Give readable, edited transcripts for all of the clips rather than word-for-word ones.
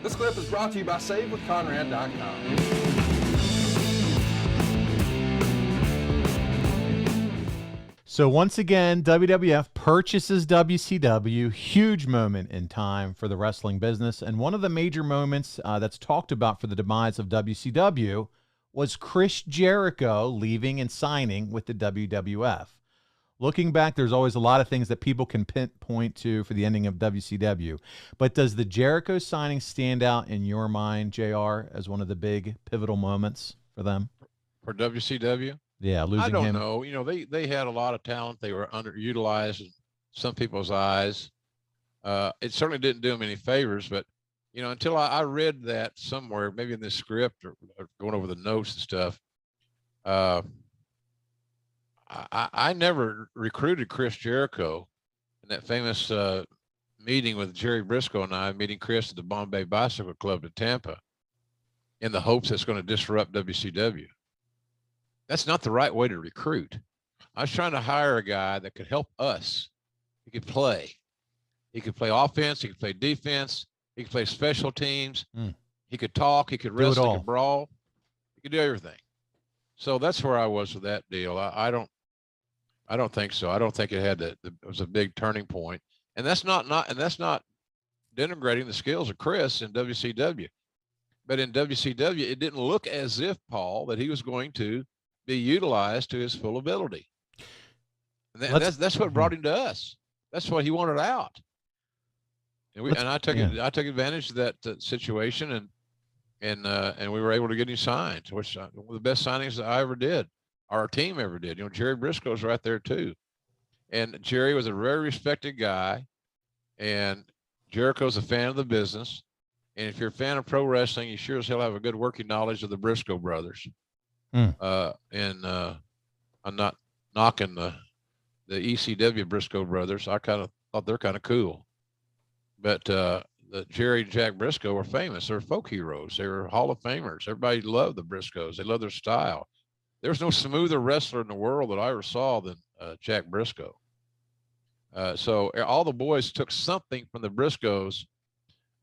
This clip is brought to you by SaveWithConrad.com. So once again, WWF purchases WCW. Huge moment in time for the wrestling business. And one of the major moments that's talked about for the demise of WCW was Chris Jericho leaving and signing with the WWF. Looking back, there's always a lot of things that people can pinpoint to for the ending of WCW. But does the Jericho signing stand out in your mind, JR, as one of the big pivotal moments for them? For WCW? Yeah, losing I don't him. know. You know, they had a lot of talent. They were underutilized in some people's eyes. It certainly didn't do them any favors, but, you know, until I read that somewhere, maybe in this script or going over the notes and stuff, I never recruited Chris Jericho in that famous meeting with Jerry Briscoe and I, meeting Chris at the Bombay Bicycle Club in Tampa, in the hopes it's going to disrupt WCW. That's not the right way to recruit. I was trying to hire a guy that could help us. He could play. He could play offense. He could play defense. He could play special teams. He could talk. He could wrestle. He could brawl. He could do everything. So that's where I was with that deal. I don't think so. I don't think it had it was a big turning point. And that's not denigrating the skills of Chris in WCW. But in WCW, it didn't look as if, Paul, that he was going to be utilized to his full ability. And that's what brought him to us. That's what he wanted out. And I took advantage of that situation, and we were able to get him signed, which one of the best signings that I ever did. Our team ever did. You know, Jerry Briscoe's right there too. And Jerry was a very respected guy, and Jericho's a fan of the business. And if you're a fan of pro wrestling, you sure as hell have a good working knowledge of the Briscoe brothers. I'm not knocking the ECW Briscoe brothers. I kind of thought they're kind of cool. But the Jerry and Jack Briscoe were famous. They're folk heroes. They were Hall of Famers. Everybody loved the Briscoes. They loved their style. There's no smoother wrestler in the world that I ever saw than Jack Briscoe. So all the boys took something from the Briscoes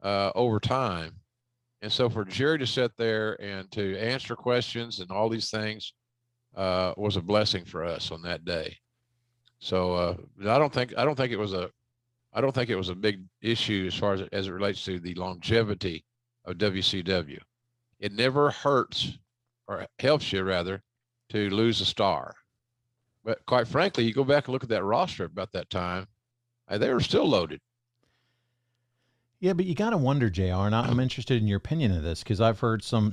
over time. And so for Jerry to sit there and to answer questions and all these things was a blessing for us on that day. So I don't think it was a big issue as far as it relates to the longevity of WCW. It never hurts, or helps you rather, to lose a star. But quite frankly, you go back and look at that roster about that time, they were still loaded. Yeah, but you got to wonder, JR, and I'm interested in your opinion of this, because I've heard some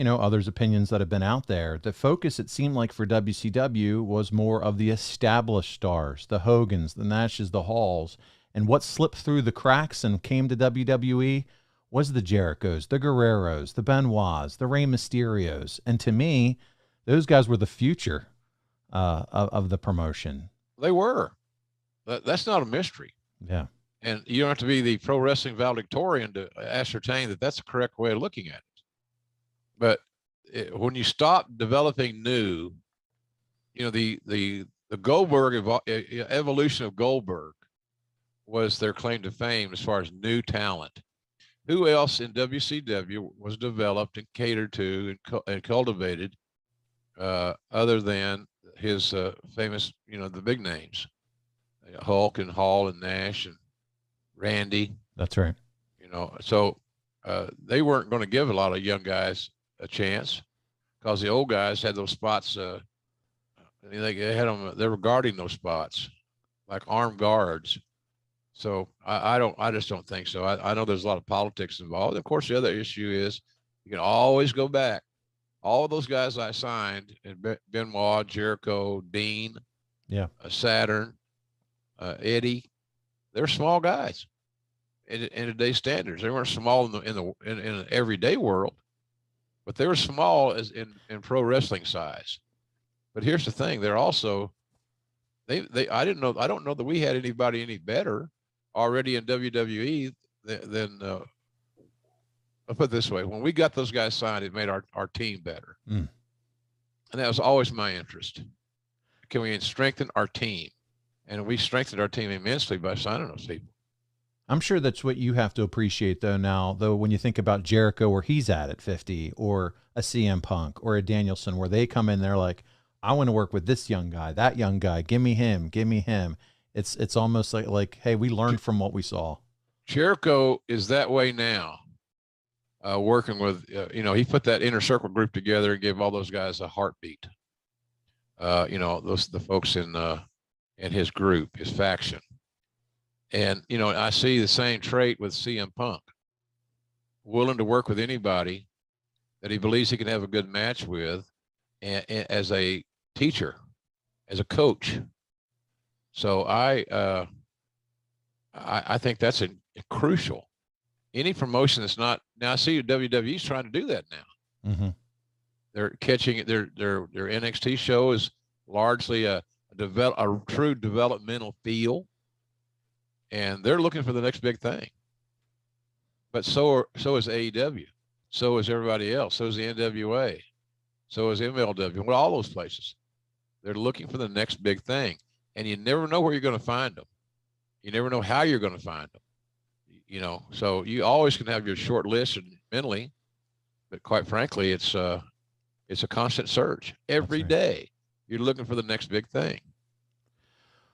others' opinions that have been out there. The focus, it seemed like, for WCW was more of the established stars, the Hogans, the Nashes, the Halls, and what slipped through the cracks and came to WWE was the Jerichos, the Guerreros, the Benoits, the Rey Mysterios. And to me, those guys were the future of the promotion. They were. That's not a mystery. Yeah. And you don't have to be the pro wrestling valedictorian to ascertain that that's the correct way of looking at it. But when you stop developing new, you know, the Goldberg evolution of Goldberg was their claim to fame as far as new talent. Who else in WCW was developed and catered to and cultivated other than his famous, the big names, Hulk and Hall and Nash and Randy? That's right. So they weren't going to give a lot of young guys a chance because the old guys had those spots. They had them. They were guarding those spots like armed guards. So I just don't think so. I know there's a lot of politics involved. Of course, the other issue is you can always go back. All of those guys I signed, and Benoit, Jericho, Dean, Saturn, Eddie, they're small guys in today's standards. They weren't small in the everyday world, but they were small as in pro wrestling size. But here's the thing: they're also I don't know that we had anybody any better already in WWE than I'll put it this way: when we got those guys signed, it made our team better, and that was always my interest. Can we strengthen our team? And we strengthened our team immensely by signing those people. I'm sure that's what you have to appreciate, though, now, though, when you think about Jericho, where he's at 50, or a CM Punk or a Danielson, where they come in, they're like, I want to work with this young guy, that young guy. Give me him. Give me him. It's almost like, hey, we learned from what we saw. Jericho is that way now, working with, he put that inner circle group together and gave all those guys a heartbeat. The folks in his group, his faction. And, I see the same trait with CM Punk, willing to work with anybody that he believes he can have a good match with, and as a teacher, as a coach. So I think that's crucial. Any promotion that's not, now I see WWE's trying to do that now. Mm-hmm. They're catching their NXT show is largely a true developmental feel, and they're looking for the next big thing. But so is AEW, so is everybody else, so is the NWA, so is MLW. Well, all those places, they're looking for the next big thing, and you never know where you're going to find them. You never know how you're going to find them. So you always can have your short list mentally, but quite frankly, it's a constant search every day. You're looking for the next big thing.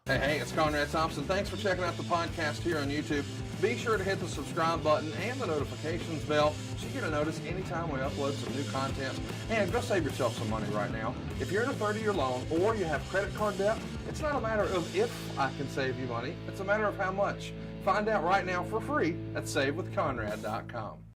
Hey, it's Conrad Thompson. Thanks for checking out the podcast here on YouTube. Be sure to hit the subscribe button and the notifications bell so you get a notice anytime we upload some new content. And go save yourself some money right now. If you're in a 30-year loan or you have credit card debt, it's not a matter of if I can save you money. It's a matter of how much. Find out right now for free at SaveWithConrad.com.